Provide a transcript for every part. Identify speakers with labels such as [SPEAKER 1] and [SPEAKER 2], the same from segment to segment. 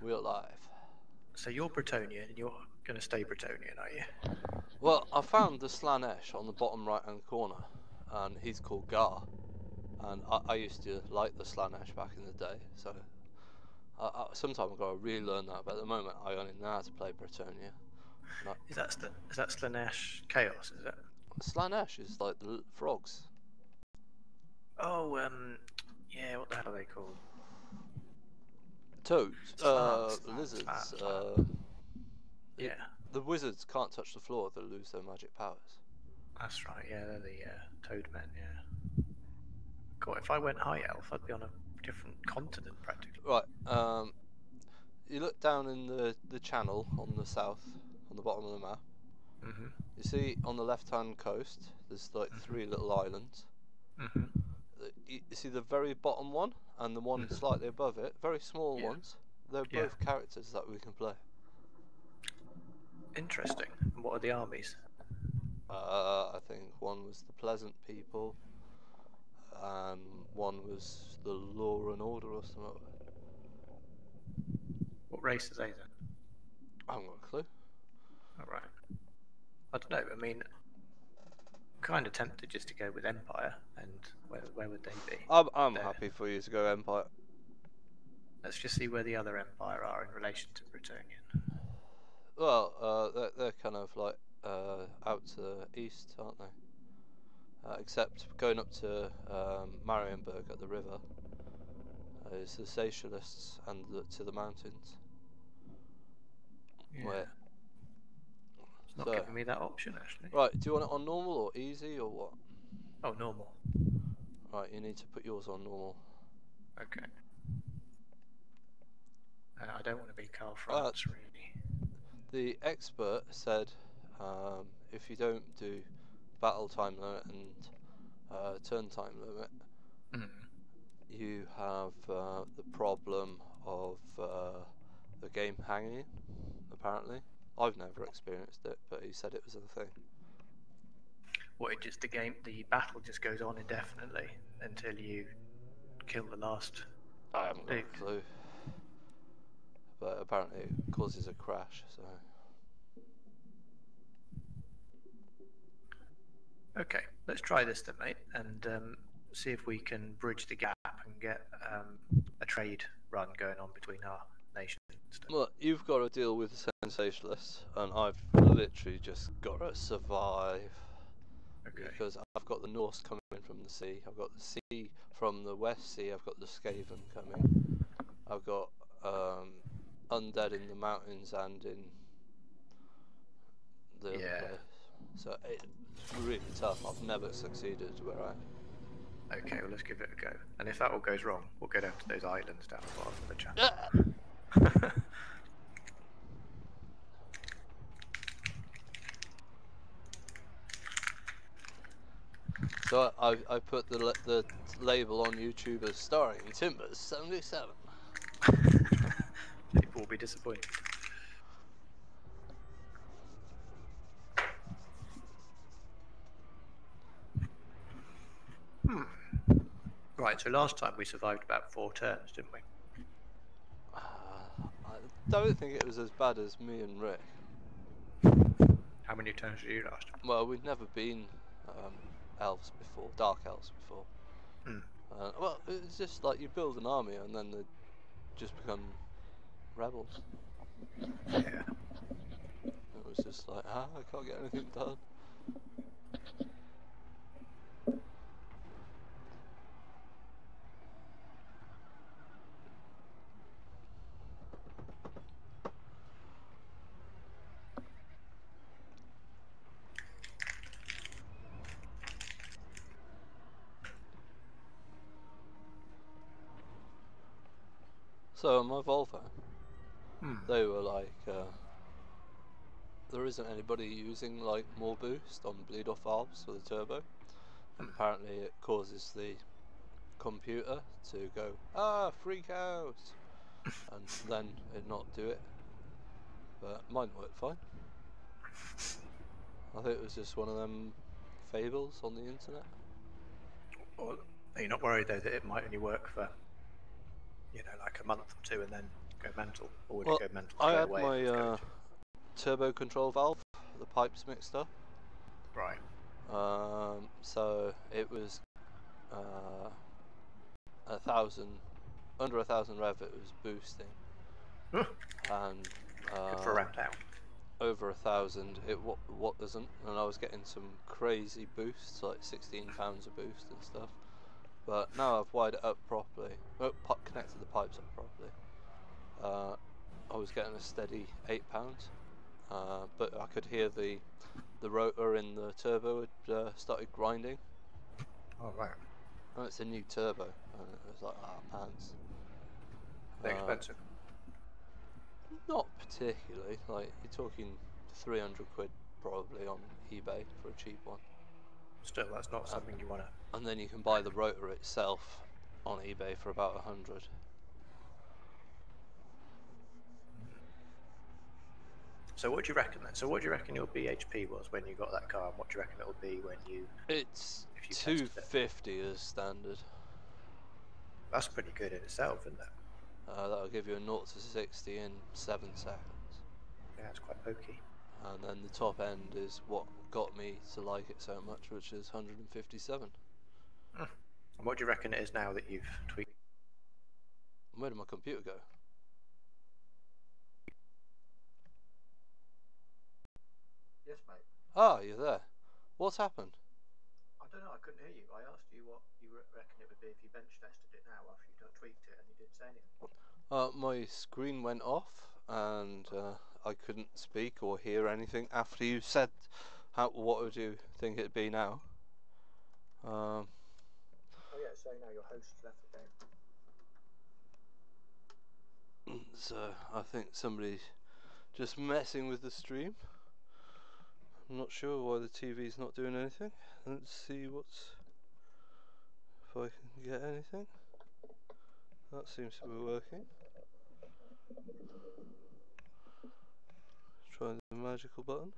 [SPEAKER 1] we're live.
[SPEAKER 2] So you're Bretonian, and you're going to stay Bretonian, are you?
[SPEAKER 1] Well, I found the Slanesh on the bottom right-hand corner, and he's called Gar. And I used to like the Slanesh back in the day, so sometime I've got to relearn that. But at the moment, I only know how to play Bretonia.
[SPEAKER 2] Is that Slanesh Chaos? Is it?
[SPEAKER 1] Slanesh is like the frogs.
[SPEAKER 2] Oh, yeah. What the hell are they called?
[SPEAKER 1] Toads,
[SPEAKER 2] Slants,
[SPEAKER 1] lizards.
[SPEAKER 2] Yeah,
[SPEAKER 1] The wizards can't touch the floor; they lose their magic powers.
[SPEAKER 2] that's right. Yeah, they're the Toad Men. Yeah. God, if I went High Elf, I'd be on a different continent practically.
[SPEAKER 1] Right. You look down in the channel on the south, on the bottom of the map.
[SPEAKER 2] Mhm.
[SPEAKER 1] You see on the left-hand coast, there's like three little islands.
[SPEAKER 2] Mhm.
[SPEAKER 1] You see the very bottom one and the one slightly above it, very small ones. They're both characters that we can play.
[SPEAKER 2] Interesting. And what are the armies?
[SPEAKER 1] I think one was the Pleasant People, and one was the Law and Order or something.
[SPEAKER 2] What race are they then?
[SPEAKER 1] I haven't got a clue.
[SPEAKER 2] All right. I don't know. I mean, kind of tempted just to go with Empire, and where would they be?
[SPEAKER 1] I'm happy for you to go Empire.
[SPEAKER 2] Let's just see where the other Empire are in relation to Bretonian.
[SPEAKER 1] Well, they're kind of like out to the east, aren't they? Except going up to Marienburg at the river is the Seychelles and to the mountains.
[SPEAKER 2] Yeah.
[SPEAKER 1] Where?
[SPEAKER 2] It's not giving me that option, actually.
[SPEAKER 1] Right, do you want it on normal or easy or what?
[SPEAKER 2] Oh, normal.
[SPEAKER 1] Right, you need to put yours on normal.
[SPEAKER 2] Okay. I don't want to be Karl Franz, really.
[SPEAKER 1] The expert said if you don't do battle time limit and turn time limit, you have the problem of the game hanging, apparently. I've never experienced it, but he said it was a thing.
[SPEAKER 2] What, the battle just goes on indefinitely until you kill the last
[SPEAKER 1] I haven't got a
[SPEAKER 2] duke?
[SPEAKER 1] clue. But apparently it causes a crash, so...
[SPEAKER 2] Okay, let's try this then, mate, and see if we can bridge the gap and get a trade run going on between our nations.
[SPEAKER 1] Well, you've got to deal with the sensationalists, and I've literally just got to survive.
[SPEAKER 2] Okay.
[SPEAKER 1] Because I've got the Norse coming from the sea, I've got the sea from the West Sea, I've got the Skaven coming, I've got undead in the mountains and in the other place. So it's really tough. I've never succeeded where I am.
[SPEAKER 2] Okay, well, let's give it a go. And if that all goes wrong, we'll go down to those islands down the bottom of the channel.
[SPEAKER 1] So I put the label on YouTube as starring Timbers77.
[SPEAKER 2] People will be disappointed. Right, so last time we survived about 4 turns, didn't we?
[SPEAKER 1] I don't think it was as bad as me and Rick.
[SPEAKER 2] How many turns did you last?
[SPEAKER 1] Well, we'd never been elves before, dark elves before. Well, it's just like you build an army and then they just become rebels.
[SPEAKER 2] Yeah.
[SPEAKER 1] It was just like, I can't get anything done. So on my Volvo, they were like, there isn't anybody using like more boost on bleed off valves for the turbo, and apparently it causes the computer to go freak out, and then it not do it. But mine worked fine. I think it was just one of them fables on the internet.
[SPEAKER 2] Well, are you not worried though that it might only work for, like a month or two and then go mental, or would it go mental
[SPEAKER 1] I
[SPEAKER 2] straight
[SPEAKER 1] had
[SPEAKER 2] away?
[SPEAKER 1] my turbo control valve, the pipes mixed up.
[SPEAKER 2] Right.
[SPEAKER 1] So it was 1,000, under 1,000 rev. It was boosting, and
[SPEAKER 2] Good for a round out.
[SPEAKER 1] over 1,000 it wasn't, and I was getting some crazy boosts, like 16 pounds a boost and stuff. But now I've wired it up properly, connected the pipes up properly, I was getting a steady 8 pounds, but I could hear the rotor in the turbo had started grinding.
[SPEAKER 2] Oh, right.
[SPEAKER 1] And it's a new turbo, and it was like, pants.
[SPEAKER 2] They're expensive.
[SPEAKER 1] Not particularly, like you're talking 300 quid probably on eBay for a cheap one.
[SPEAKER 2] Still, that's not something you want to...
[SPEAKER 1] And then you can buy the rotor itself on eBay for about 100.
[SPEAKER 2] So what do you reckon then? So what do you reckon your BHP was when you got that car, and what do you reckon it'll be when you...
[SPEAKER 1] It's
[SPEAKER 2] if you
[SPEAKER 1] 250 as standard.
[SPEAKER 2] That's pretty good in itself, isn't it?
[SPEAKER 1] That'll give you a 0 to 60 in 7 seconds.
[SPEAKER 2] Yeah, it's quite pokey.
[SPEAKER 1] And then the top end is what got me to like it so much, which is 157.
[SPEAKER 2] And what do you reckon it is now that you've tweaked?
[SPEAKER 1] Where did my computer go?
[SPEAKER 2] Yes, mate.
[SPEAKER 1] Ah, you're there. What's happened?
[SPEAKER 2] I don't know, I couldn't hear you. I asked you what you reckon it would be if you bench tested it now after you tweaked it, and you didn't say anything.
[SPEAKER 1] My screen went off, and I couldn't speak or hear anything after you said what would you think it'd be now?
[SPEAKER 2] Oh yeah, so now your host's left the game.
[SPEAKER 1] So I think somebody's just messing with the stream. I'm not sure why the TV's not doing anything. Let's see if I can get anything. That seems to be working. Let's try the magical button.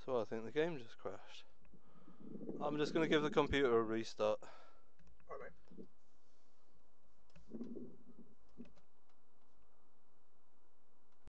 [SPEAKER 1] So I think the game just crashed. I'm just going to give the computer a restart.
[SPEAKER 2] Alright.